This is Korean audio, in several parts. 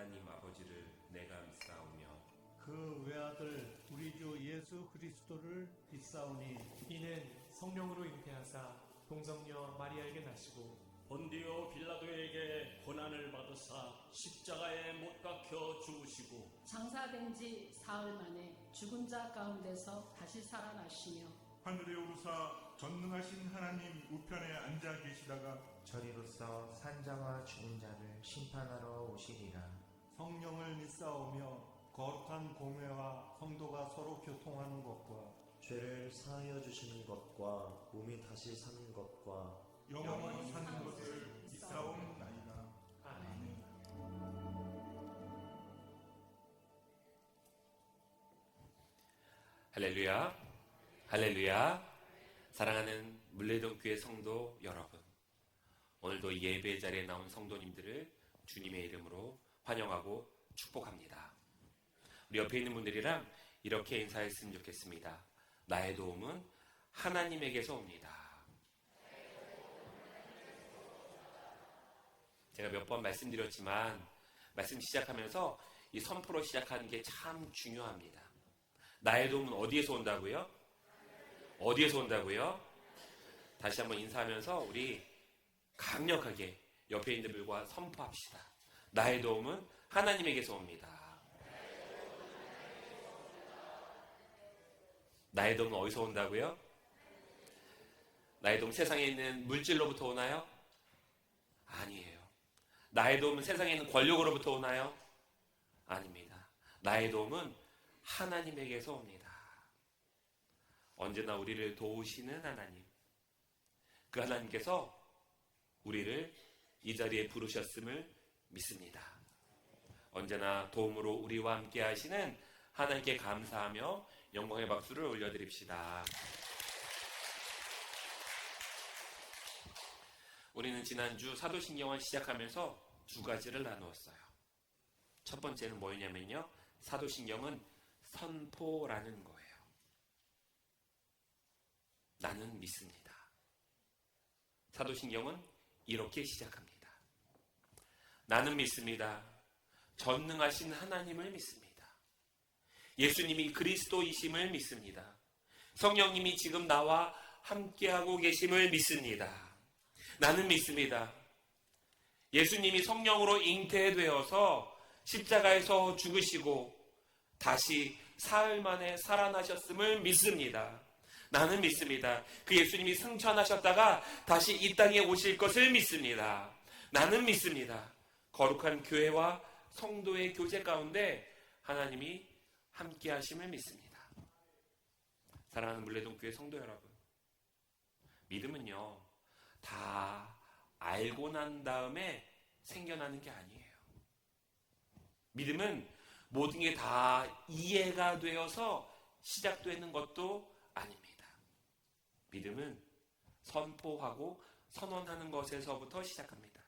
하나님 아버지를 내가 믿사오며 그 외아들 우리 주 예수 그리스도를 믿사오니 이는 성령으로 잉태하사 동성녀 마리아에게 나시고 본디오 빌라도에게 고난을 받으사 십자가에 못 박혀 죽으시고 장사된 지 사흘 만에 죽은 자 가운데서 다시 살아나시며 하늘에 오르사 전능하신 하나님 우편에 앉아 계시다가 저리로서 산자와 죽은 자를 심판하러 오시리라. 성령을 믿사오며 거룩한 공회와 성도가 서로 교통하는 것과 죄를 사하여 주시는 것과 몸이 다시 사는 것과 영원히 사는 것을 믿사옵나이다. 아멘. 할렐루야, 할렐루야. 사랑하는 물레동교회 성도 여러분, 오늘도 예배 자리에 나온 성도님들을 주님의 이름으로 환영하고 축복합니다. 우리 옆에 있는 분들이랑 이렇게 인사했으면 좋겠습니다. 나의 도움은 하나님에게서 옵니다. 제가 몇 번 말씀드렸지만 말씀 시작하면서 이 선포로 시작하는 게 참 중요합니다. 나의 도움은 어디에서 온다고요? 어디에서 온다고요? 다시 한번 인사하면서 우리 강력하게 옆에 있는 분들과 선포합시다. 나의 도움은 하나님에게서 옵니다. 나의 도움은 어디서 온다고요? 나의 도움 세상에 있는 물질로부터 오나요? 아니에요. 나의 도움은 세상에 있는 권력으로부터 오나요? 아닙니다. 나의 도움은 하나님에게서 옵니다. 언제나 우리를 도우시는 하나님, 그 하나님께서 우리를 이 자리에 부르셨음을 믿습니다. 언제나 도움으로 우리와 함께 하시는 하나님께 감사하며 영광의 박수를 올려드립시다. 우리는 지난주 사도신경을 시작하면서 두 가지를 나누었어요. 첫 번째는 뭐였냐면요, 사도신경은 선포라는 거예요. 나는 믿습니다. 사도신경은 이렇게 시작합니다. 나는 믿습니다. 전능하신 하나님을 믿습니다. 예수님이 그리스도이심을 믿습니다. 성령님이 지금 나와 함께하고 계심을 믿습니다. 나는 믿습니다. 예수님이 성령으로 잉태되어서 십자가에서 죽으시고 다시 사흘 만에 살아나셨음을 믿습니다. 나는 믿습니다. 그 예수님이 승천하셨다가 다시 이 땅에 오실 것을 믿습니다. 나는 믿습니다. 거룩한 교회와 성도의 교제 가운데 하나님이 함께 하심을 믿습니다. 사랑하는 물레동교회 성도 여러분, 믿음은요, 다 알고 난 다음에 생겨나는 게 아니에요. 믿음은 모든 게 다 이해가 되어서 시작되는 것도 아닙니다. 믿음은 선포하고 선언하는 것에서부터 시작합니다.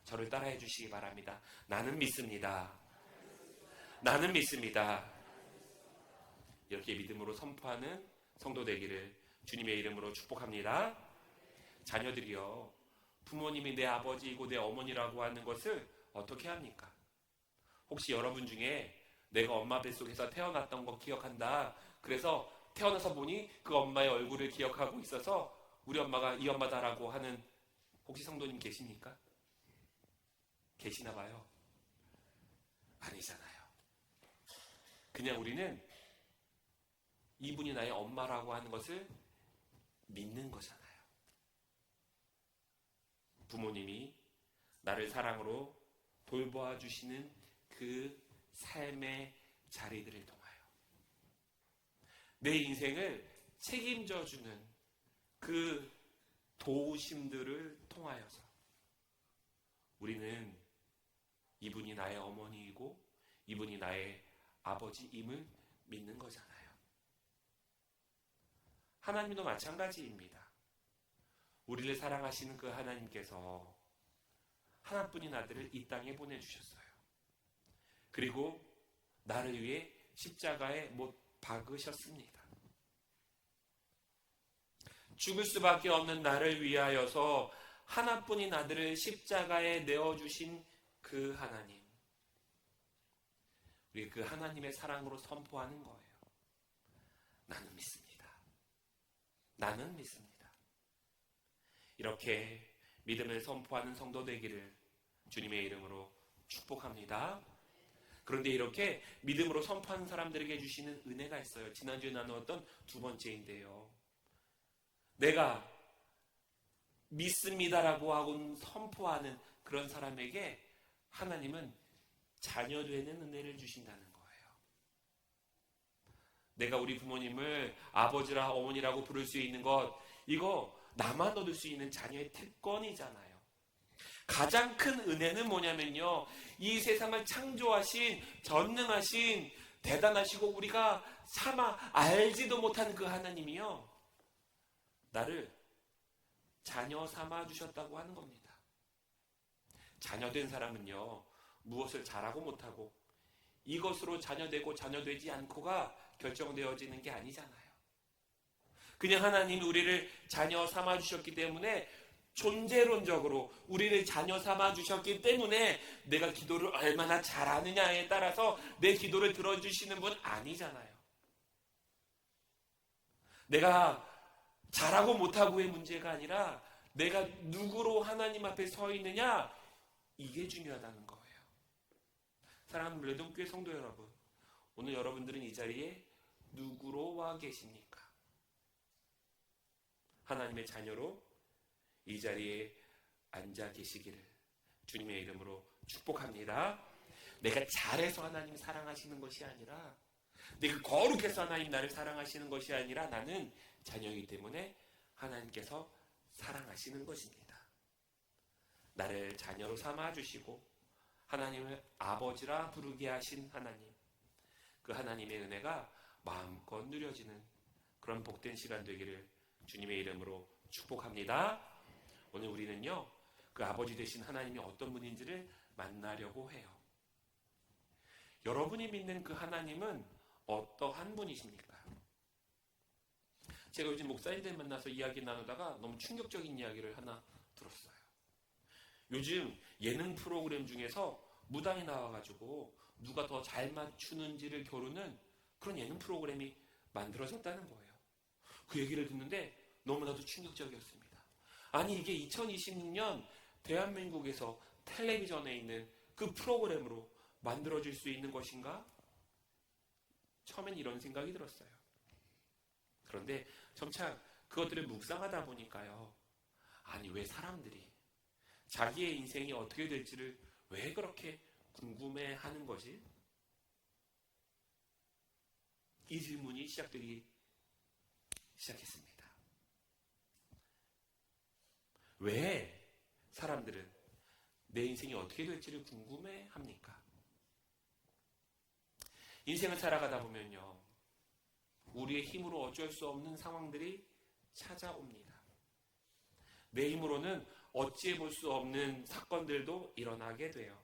저를 따라해 주시기 바랍니다. 나는 믿습니다. 나는 믿습니다. 이렇게 믿음으로 선포하는 성도 되기를 주님의 이름으로 축복합니다. 자녀들이요, 부모님이 내 아버지이고 내 어머니라고 하는 것을 어떻게 합니까? 혹시 여러분 중에 내가 엄마 뱃속에서 태어났던 거 기억한다, 그래서 태어나서 보니 그 엄마의 얼굴을 기억하고 있어서 우리 엄마가 이 엄마다라고 하는 혹시 성도님 계십니까? 계시나 봐요. 아니잖아요. 그냥 우리는 이분이 나의 엄마라고 하는 것을 믿는 거잖아요. 부모님이 나를 사랑으로 돌보아 주시는 그 삶의 자리들을 통하여 내 인생을 책임져 주는 그 도우심들을 통하여서 우리는 이분이 나의 어머니이고 이분이 나의 아버지임을 믿는 거잖아요. 하나님도 마찬가지입니다. 우리를 사랑하시는 그 하나님께서 하나뿐인 아들을 이 땅에 보내주셨어요. 그리고 나를 위해 십자가에 못 박으셨습니다. 죽을 수밖에 없는 나를 위하여서 하나뿐인 아들을 십자가에 내어주신 그 하나님, 우리 그 하나님의 사랑으로 선포하는 거예요. 나는 믿습니다. 나는 믿습니다. 이렇게 믿음을 선포하는 성도 되기를 주님의 이름으로 축복합니다. 그런데 이렇게 믿음으로 선포하는 사람들에게 주시는 은혜가 있어요. 지난주에 나누었던 두 번째인데요. 내가 믿습니다라고 하고 선포하는 그런 사람에게 하나님은 자녀되는 은혜를 주신다는 거예요. 내가 우리 부모님을 아버지라 어머니라고 부를 수 있는 것, 이거 나만 얻을 수 있는 자녀의 특권이잖아요. 가장 큰 은혜는 뭐냐면요, 이 세상을 창조하신 전능하신 대단하시고 우리가 차마 알지도 못한 그 하나님이요, 나를 자녀 삼아 주셨다고 하는 겁니다. 자녀된 사람은요, 무엇을 잘하고 못하고 이것으로 자녀되고 자녀되지 않고가 결정되어지는 게 아니잖아요. 그냥 하나님이 우리를 자녀 삼아 주셨기 때문에, 존재론적으로 우리를 자녀 삼아 주셨기 때문에 내가 기도를 얼마나 잘하느냐에 따라서 내 기도를 들어주시는 분 아니잖아요. 내가 잘하고 못하고의 문제가 아니라 내가 누구로 하나님 앞에 서 있느냐, 이게 중요하다는 거예요. 사랑하는 물레동교회 성도 여러분, 오늘 여러분들은 이 자리에 누구로 와 계십니까? 하나님의 자녀로 이 자리에 앉아 계시기를 주님의 이름으로 축복합니다. 내가 잘해서 하나님 사랑하시는 것이 아니라, 내가 거룩해서 하나님 나를 사랑하시는 것이 아니라, 나는 자녀이기 때문에 하나님께서 사랑하시는 것입니다. 나를 자녀로 삼아주시고 하나님을 아버지라 부르게 하신 하나님, 그 하나님의 은혜가 마음껏 누려지는 그런 복된 시간 되기를 주님의 이름으로 축복합니다. 오늘 우리는요, 그 아버지 되신 하나님이 어떤 분인지를 만나려고 해요. 여러분이 믿는 그 하나님은 어떠한 분이십니까? 제가 요즘 목사님들 만나서 이야기 나누다가 너무 충격적인 이야기를 하나 들었어요. 요즘 예능 프로그램 중에서 무당이 나와가지고 누가 더 잘 맞추는지를 겨루는 그런 예능 프로그램이 만들어졌다는 거예요. 그 얘기를 듣는데 너무나도 충격적이었습니다. 아니, 이게 2026년 대한민국에서 텔레비전에 있는 그 프로그램으로 만들어질 수 있는 것인가? 처음엔 이런 생각이 들었어요. 그런데 점차 그것들을 묵상하다 보니까요, 아니, 왜 사람들이 자기의 인생이 어떻게 될지를 왜 그렇게 궁금해하는 거지? 이 질문이 시작되기 시작했습니다. 왜 사람들은 내 인생이 어떻게 될지를 궁금해합니까? 인생을 살아가다 보면요, 우리의 힘으로 어쩔 수 없는 상황들이 찾아옵니다. 내 힘으로는 어찌해 볼 수 없는 사건들도 일어나게 돼요.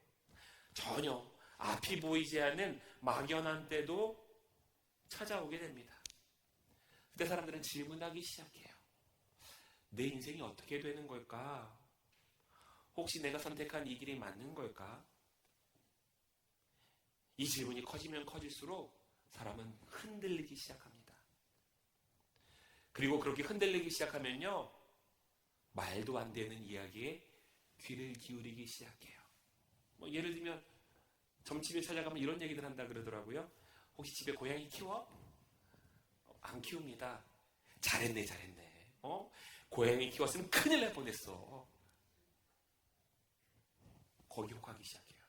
전혀 앞이 보이지 않는 막연한 때도 찾아오게 됩니다. 그때 사람들은 질문하기 시작해요. 내 인생이 어떻게 되는 걸까? 혹시 내가 선택한 이 길이 맞는 걸까? 이 질문이 커지면 커질수록 사람은 흔들리기 시작합니다. 그리고 그렇게 흔들리기 시작하면요, 말도 안 되는 이야기에 귀를 기울이기 시작해요. 예를 들면 점집에 찾아가면 이런 얘기들 한다 그러더라고요. 혹시 집에 고양이 키워? 안 키웁니다. 잘했네. 고양이 키웠으면 큰일 날 뻔했어. 거기 혹하기 시작해요.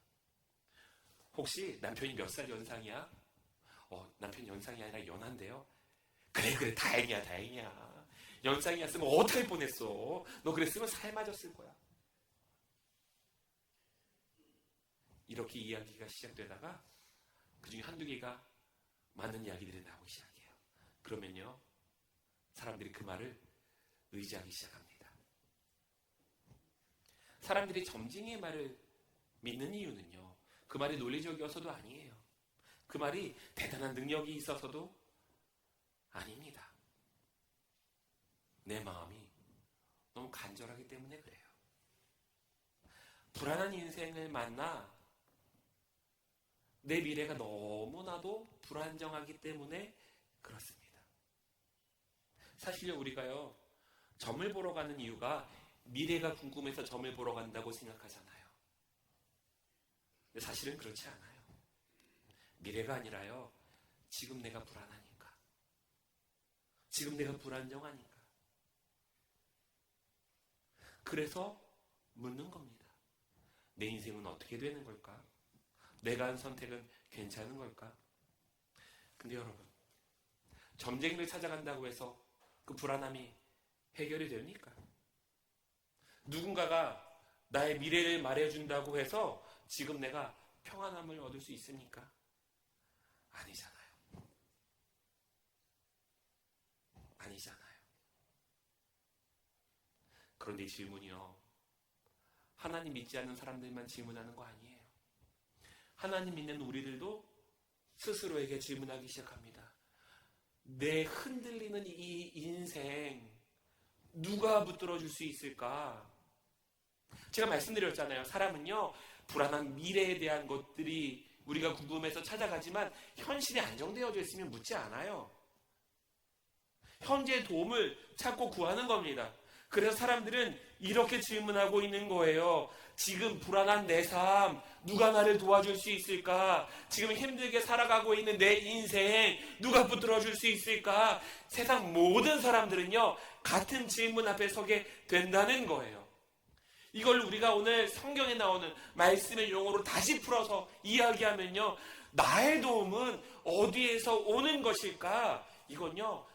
혹시 남편이 몇 살 연상이야? 남편 연상이 아니라 연한데요. 그래, 다행이야. 연상이었으면 어떡할 뻔했어. 너 그랬으면 살 맞았을 거야. 이렇게 이야기가 시작되다가 그중에 한두 개가 맞는 이야기들이 나오기 시작해요. 그러면요, 사람들이 그 말을 의지하기 시작합니다. 사람들이 점쟁이의 말을 믿는 이유는요, 그 말이 논리적이어서도 아니에요. 그 말이 대단한 능력이 있어서도 아닙니다. 내 마음이 너무 간절하기 때문에 그래요. 불안한 인생을 만나 내 미래가 너무나도 불안정하기 때문에 그렇습니다. 사실요, 우리가요, 점을 보러 가는 이유가 미래가 궁금해서 점을 보러 간다고 생각하잖아요. 근데 사실은 그렇지 않아요. 미래가 아니라요, 지금 내가 불안하니까. 지금 내가 불안정하니까. 그래서 묻는 겁니다. 내 인생은 어떻게 되는 걸까? 내가 한 선택은 괜찮은 걸까? 근데 여러분, 점쟁이를 찾아간다고 해서 그 불안함이 해결이 됩니까? 누군가가 나의 미래를 말해준다고 해서 지금 내가 평안함을 얻을 수 있습니까? 아니잖아요. 아니잖아요. 그런데 이 질문이요, 하나님 믿지 않는 사람들만 질문하는 거 아니에요. 하나님 믿는 우리들도 스스로에게 질문하기 시작합니다. 내 흔들리는 이 인생 누가 붙들어줄 수 있을까? 제가 말씀드렸잖아요. 사람은요, 불안한 미래에 대한 것들이 우리가 궁금해서 찾아가지만 현실이 안정되어져 있으면 묻지 않아요. 현재의 도움을 찾고 구하는 겁니다. 그래서 사람들은 이렇게 질문하고 있는 거예요. 지금 불안한 내 삶, 누가 나를 도와줄 수 있을까? 지금 힘들게 살아가고 있는 내 인생, 누가 붙들어줄 수 있을까? 세상 모든 사람들은요, 같은 질문 앞에 서게 된다는 거예요. 이걸 우리가 오늘 성경에 나오는 말씀의 용어로 다시 풀어서 이야기하면요, 나의 도움은 어디에서 오는 것일까? 이건요,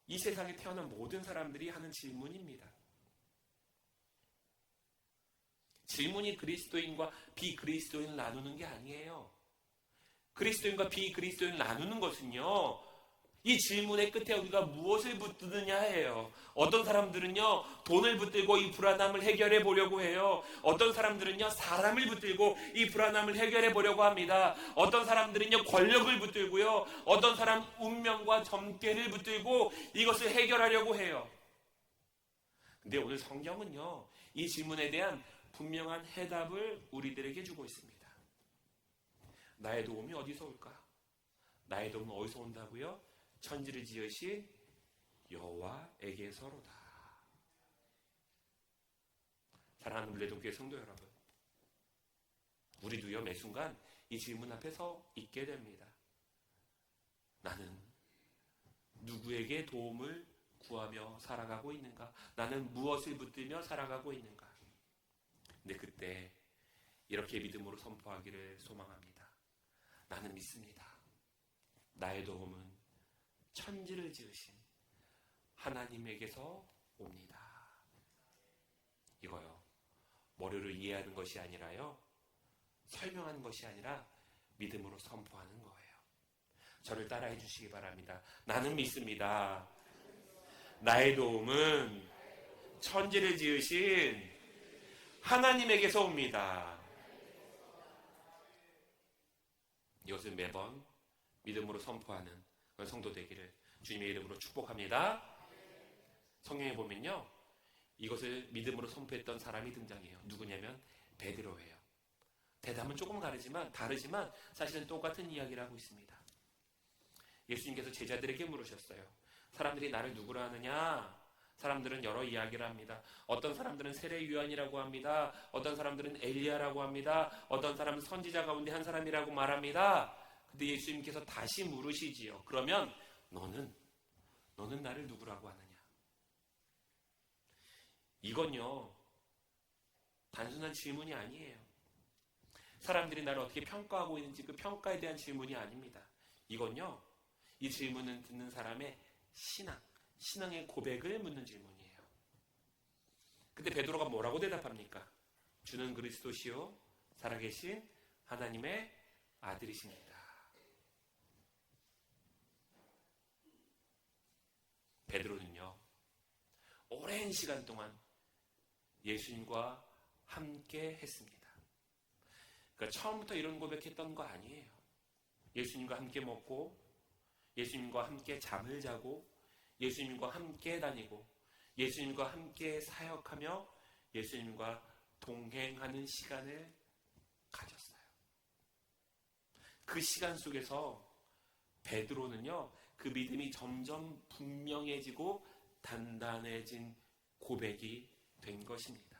이 세상에 태어난 모든 사람들이 하는 질문입니다. 질문이 그리스도인과 비그리스도인을 나누는 게 아니에요. 그리스도인과 비그리스도인을 나누는 것은요, 이 질문의 끝에 우리가 무엇을 붙드느냐예요. 어떤 사람들은요, 돈을 붙들고 이 불안함을 해결해 보려고 해요. 어떤 사람들은요, 사람을 붙들고 이 불안함을 해결해 보려고 합니다. 어떤 사람들은요, 권력을 붙들고요, 어떤 사람 운명과 점괘를 붙들고 이것을 해결하려고 해요. 근데 오늘 성경은요, 이 질문에 대한 분명한 해답을 우리들에게 주고 있습니다. 나의 도움이 어디서 올까? 나의 도움은 어디서 온다고요? 천지를 지으신 여호와에게서로다. 사랑하는 물레동교회 성도 여러분, 우리도요, 매 순간 이 질문 앞에 서 있게 됩니다. 나는 누구에게 도움을 구하며 살아가고 있는가? 나는 무엇을 붙들며 살아가고 있는가? 근데 그때 이렇게 믿음으로 선포하기를 소망합니다. 나는 믿습니다. 나의 도움은 천지를 지으신 하나님에게서 옵니다. 이거요, 머리로 이해하는 것이 아니라요, 설명하는 것이 아니라 믿음으로 선포하는 거예요. 저를 따라해 주시기 바랍니다. 나는 믿습니다. 나의 도움은 천지를 지으신 하나님에게서 옵니다. 이것을 매번 믿음으로 선포하는 성도 되기를 주님의 이름으로 축복합니다. 성경에 보면요, 이것을 믿음으로 선포했던 사람이 등장해요. 누구냐면 베드로예요. 대답은 조금 다르지만 사실은 똑같은 이야기를 하고 있습니다. 예수님께서 제자들에게 물으셨어요. 사람들이 나를 누구로 하느냐? 사람들은 여러 이야기를 합니다. 어떤 사람들은 세례 요한이라고 합니다. 어떤 사람들은 엘리야라고 합니다. 어떤 사람은 선지자 가운데 한 사람이라고 말합니다. 근데 예수님께서 다시 물으시지요. 그러면 너는 나를 누구라고 하느냐? 이건요, 단순한 질문이 아니에요. 사람들이 나를 어떻게 평가하고 있는지 그 평가에 대한 질문이 아닙니다. 이건요, 이 질문은 듣는 사람의 신앙의 고백을 묻는 질문이에요. 근데 베드로가 뭐라고 대답합니까? 주는 그리스도시요 살아계신 하나님의 아들이십니다. 베드로는요, 오랜 시간 동안 예수님과 함께 했습니다. 그러니까 처음부터 이런 고백했던 거 아니에요. 예수님과 함께 먹고, 예수님과 함께 잠을 자고, 예수님과 함께 다니고, 예수님과 함께 사역하며 예수님과 동행하는 시간을 가졌어요. 그 시간 속에서 베드로는요, 그 믿음이 점점 분명해지고 단단해진 고백이 된 것입니다.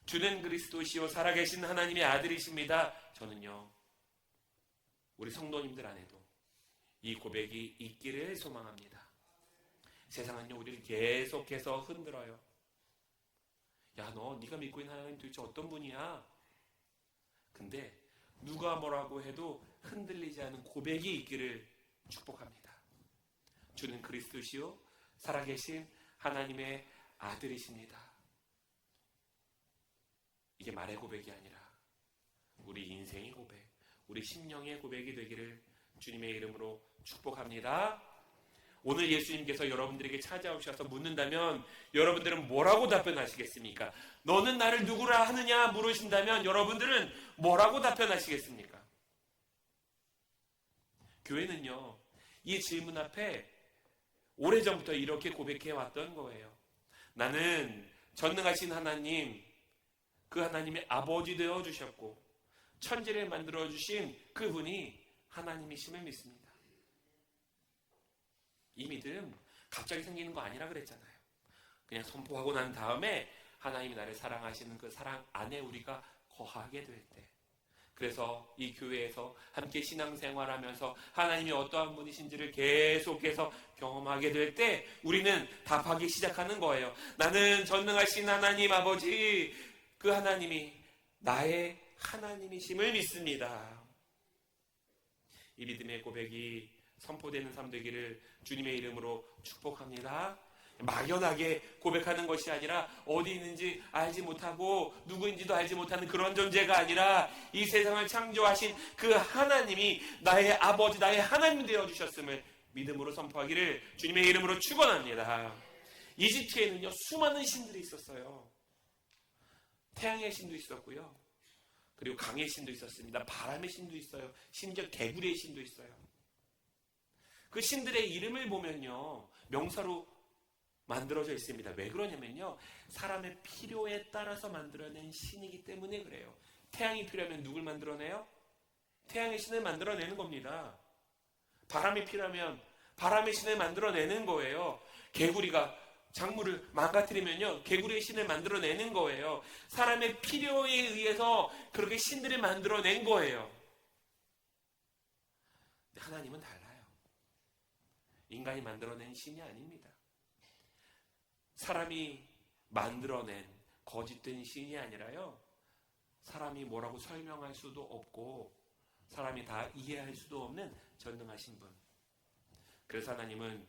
주는 그리스도시요 살아계신 하나님의 아들이십니다. 저는요, 우리 성도님들 안에도 이 고백이 있기를 소망합니다. 세상은요, 우리를 계속해서 흔들어요. 야, 네가 믿고 있는 하나님 도대체 어떤 분이야? 근데 누가 뭐라고 해도 흔들리지 않은 고백이 있기를 축복합니다. 주는 그리스도시요 살아계신 하나님의 아들이십니다. 이게 말의 고백이 아니라 우리 인생의 고백, 우리 심령의 고백이 되기를 주님의 이름으로 축복합니다. 오늘 예수님께서 여러분들에게 찾아오셔서 묻는다면 여러분들은 뭐라고 답변하시겠습니까? 너는 나를 누구라 하느냐 물으신다면 여러분들은 뭐라고 답변하시겠습니까? 교회는요, 이 질문 앞에 오래전부터 이렇게 고백해 왔던 거예요. 나는 전능하신 하나님, 그 하나님의 아버지 되어 주셨고 천지를 만들어 주신 그분이 하나님이심을 믿습니다. 이 믿음 갑자기 생기는 거 아니라 그랬잖아요. 그냥 선포하고 난 다음에 하나님이 나를 사랑하시는 그 사랑 안에 우리가 거하게 될 때, 그래서 이 교회에서 함께 신앙생활하면서 하나님이 어떠한 분이신지를 계속해서 경험하게 될 때 우리는 답하기 시작하는 거예요. 나는 전능하신 하나님 아버지, 그 하나님이 나의 하나님이심을 믿습니다. 이 믿음의 고백이 선포되는 삶 되기를 주님의 이름으로 축복합니다. 막연하게 고백하는 것이 아니라 어디 있는지 알지 못하고 누구인지도 알지 못하는 그런 존재가 아니라 이 세상을 창조하신 그 하나님이 나의 아버지, 나의 하나님 되어주셨음을 믿음으로 선포하기를 주님의 이름으로 축원합니다. 이집트에는요, 수많은 신들이 있었어요. 태양의 신도 있었고요, 그리고 강의 신도 있었습니다. 바람의 신도 있어요. 심지어 개구리의 신도 있어요. 그 신들의 이름을 보면요, 명사로 만들어져 있습니다. 왜 그러냐면요, 사람의 필요에 따라서 만들어낸 신이기 때문에 그래요. 태양이 필요하면 누굴 만들어내요? 태양의 신을 만들어내는 겁니다. 바람이 필요하면 바람의 신을 만들어내는 거예요. 개구리가 작물을 망가뜨리면요, 개구리의 신을 만들어내는 거예요. 사람의 필요에 의해서 그렇게 신들을 만들어낸 거예요. 근데 하나님은 달라요. 인간이 만들어낸 신이 아닙니다. 사람이 만들어낸 거짓된 신이 아니라요, 사람이 뭐라고 설명할 수도 없고 사람이 다 이해할 수도 없는 전능하신 분. 그래서 하나님은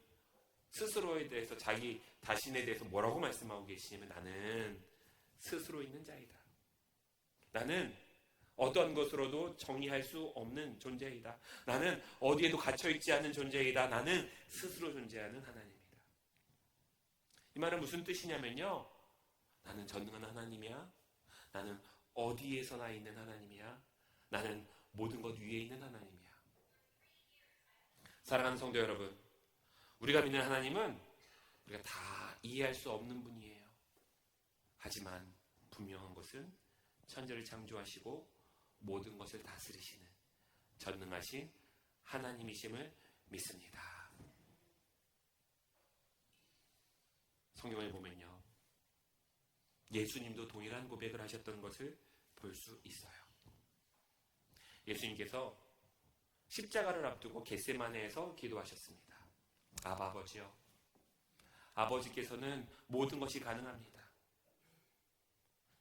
스스로에 대해서, 자기 자신에 대해서 뭐라고 말씀하고 계시냐면, 나는 스스로 있는 자이다. 나는 어떤 것으로도 정의할 수 없는 존재이다. 나는 어디에도 갇혀있지 않은 존재이다. 나는 스스로 존재하는 하나님이다. 이 말은 무슨 뜻이냐면요, 나는 전능한 하나님이야. 나는 어디에서나 있는 하나님이야. 나는 모든 것 위에 있는 하나님이야. 사랑하는 성도 여러분, 우리가 믿는 하나님은 우리가 다 이해할 수 없는 분이에요. 하지만 분명한 것은 천지를 창조하시고 모든 것을 다스리시는 전능하신 하나님이심을 믿습니다. 성경을 보면요, 예수님도 동일한 고백을 하셨던 것을 볼 수 있어요. 예수님께서 십자가를 앞두고 겟세마네에서 기도하셨습니다. 아버지요, 아버지께서는 모든 것이 가능합니다.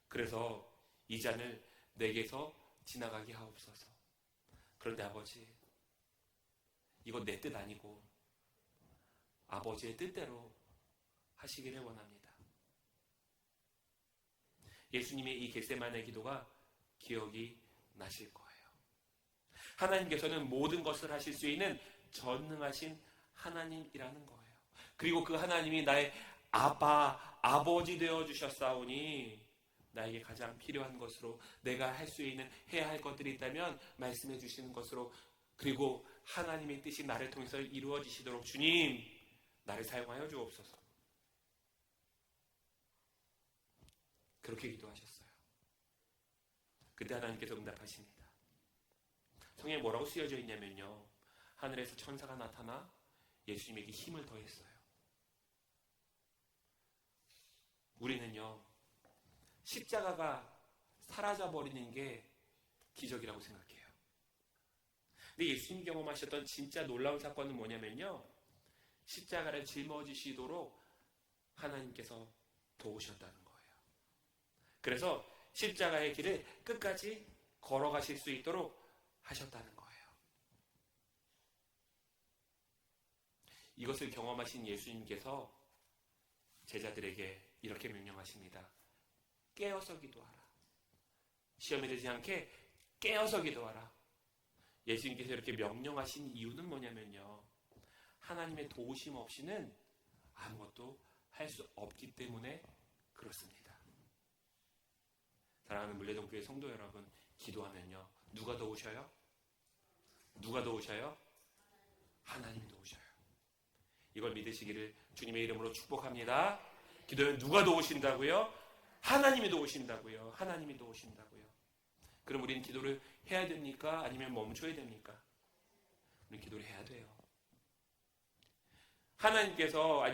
그래서 이 잔을 내게서 지나가게 하옵소서. 그런데 아버지, 이거 내 뜻 아니고 아버지의 뜻대로 하시기를 원합니다. 예수님의 이 겟세마네 기도가 기억이 나실 거예요. 하나님께서는 모든 것을 하실 수 있는 전능하신 하나님이라는 거예요. 그리고 그 하나님이 나의 아버지 되어주셨사오니 나에게 가장 필요한 것으로, 내가 할 수 있는, 해야 할 것들이 있다면 말씀해 주시는 것으로, 그리고 하나님의 뜻이 나를 통해서 이루어지시도록 주님, 나를 사용하여 주옵소서. 그렇게 기도하셨어요. 그때 하나님께서 응답하십니다. 성경에 뭐라고 쓰여져 있냐면요, 하늘에서 천사가 나타나 예수님에게 힘을 더했어요. 우리는요, 십자가가 사라져버리는 게 기적이라고 생각해요. 근데 예수님이 경험하셨던 진짜 놀라운 사건은 뭐냐면요, 십자가를 짊어지시도록 하나님께서 도우셨다는 거예요. 그래서 십자가의 길을 끝까지 걸어가실 수 있도록 하셨다는 거예요. 이것을 경험하신 예수님께서 제자들에게 이렇게 명령하십니다. 깨어서 기도하라. 시험에 들지 않게 깨어서 기도하라. 예수님께서 이렇게 명령하신 이유는 뭐냐면요, 하나님의 도우심 없이는 아무것도 할 수 없기 때문에 그렇습니다. 사랑하는 물레동교회 성도 여러분, 기도하면요, 누가 도우셔요? 누가 도우셔요? 하나님이 도우셔요. 이걸 믿으시기를 주님의 이름으로 축복합니다. 기도하면 누가 도우신다고요? 하나님이 도우신다고요. 하나님이 도우신다고요. 그럼 우리는 기도를 해야 됩니까? 아니면 멈춰야 됩니까? 우리는 기도를 해야 돼요.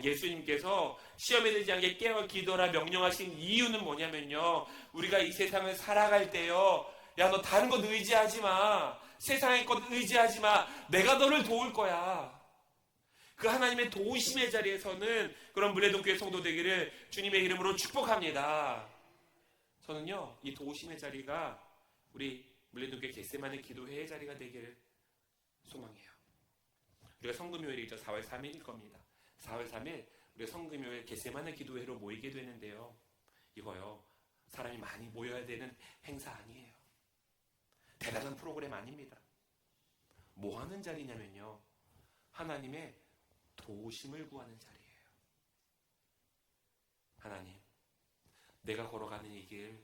예수님께서 시험에 들지 않게 깨어 기도라 명령하신 이유는 뭐냐면요, 우리가 이 세상을 살아갈 때요, 야, 너 다른 것 의지하지 마. 세상의 것 의지하지 마. 내가 너를 도울 거야. 그 하나님의 도우심의 자리에서는 그런 물레동교회 성도 되기를 주님의 이름으로 축복합니다. 저는요, 이 도우심의 자리가 우리 물레동교회 겟세마네 기도회의 자리가 되기를 소망해요. 우리가 성금요일이죠. 4월 3일일 겁니다. 4월 3일 우리가 성금요일 겟세마네 기도회로 모이게 되는데요, 이거요, 사람이 많이 모여야 되는 행사 아니에요. 대단한 프로그램 아닙니다. 뭐 하는 자리냐면요, 하나님의 도우심을 구하는 자리예요. 하나님, 내가 걸어가는 이 길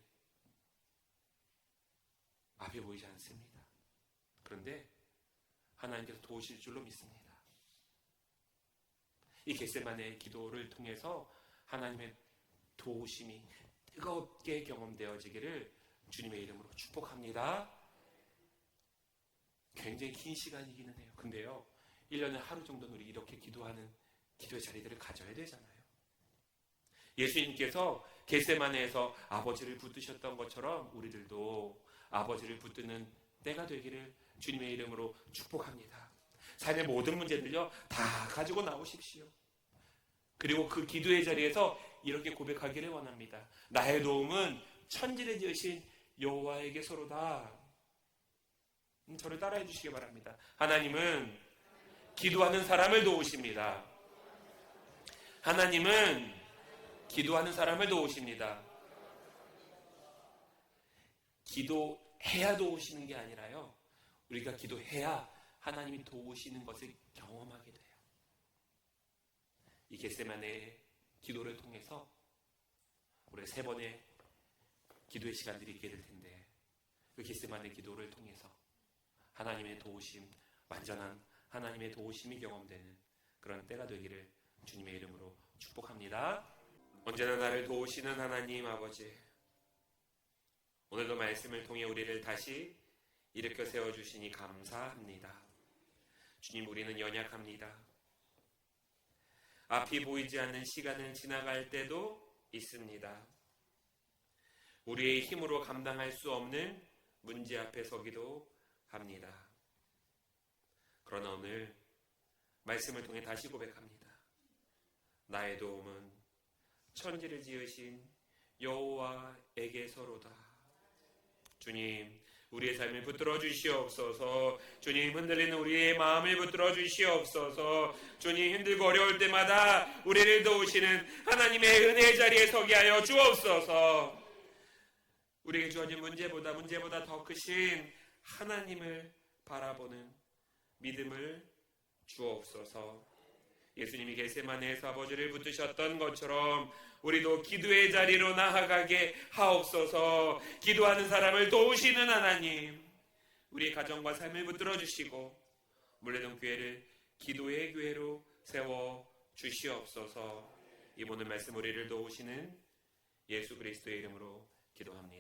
앞에 보이지 않습니다. 그런데 하나님께서 도우실 줄로 믿습니다. 이 겟세마네 기도를 통해서 하나님의 도우심이 뜨겁게 경험되어지기를 주님의 이름으로 축복합니다. 굉장히 긴 시간이기는 해요. 근데요, 1년에 하루 정도는 우리 이렇게 기도하는 기도의 자리들을 가져야 되잖아요. 예수님께서 겟세마네에서 아버지를 붙드셨던 것처럼 우리들도 아버지를 붙드는 때가 되기를 주님의 이름으로 축복합니다. 삶의 모든 문제들요, 다 가지고 나오십시오. 그리고 그 기도의 자리에서 이렇게 고백하기를 원합니다. 나의 도움은 천지를 지으신 여호와에게서로다. 저를 따라해 주시기 바랍니다. 하나님은 기도하는 사람을 도우십니다. 하나님은 기도하는 사람을 도우십니다. 기도해야 도우시는 게 아니라요, 우리가 기도해야 하나님이 도우시는 것을 경험하게 돼요. 이 겟세마네 기도를 통해서 우리 3번의 기도의 시간들이 있게 될 텐데, 그 겟세마네 기도를 통해서 하나님의 도우심, 완전한 하나님의 도우심이 경험되는 그런 때가 되기를 주님의 이름으로 축복합니다. 언제나 나를 도우시는 하나님 아버지, 오늘도 말씀을 통해 우리를 다시 일으켜 세워주시니 감사합니다. 주님, 우리는 연약합니다. 앞이 보이지 않는 시간을 지나갈 때도 있습니다. 우리의 힘으로 감당할 수 없는 문제 앞에 서기도 합니다. 그러나 오늘 말씀을 통해 다시 고백합니다. 나의 도움은 천지를 지으신 여호와에게서로다. 주님, 우리의 삶을 붙들어 주시옵소서. 주님, 흔들리는 우리의 마음을 붙들어 주시옵소서. 주님, 힘들고 어려울 때마다 우리를 도우시는 하나님의 은혜의 자리에 서게 하여 주옵소서. 우리에게 주어진 문제보다 더 크신 하나님을 바라보는 믿음을 주옵소서. 예수님이 겟세마네에서 아버지를 붙드셨던 것처럼 우리도 기도의 자리로 나아가게 하옵소서. 기도하는 사람을 도우시는 하나님, 우리의 가정과 삶을 붙들어 주시고 물레동 교회를 기도의 교회로 세워 주시옵소서. 이 모든 말씀 우리를 도우시는 예수 그리스도의 이름으로 기도합니다.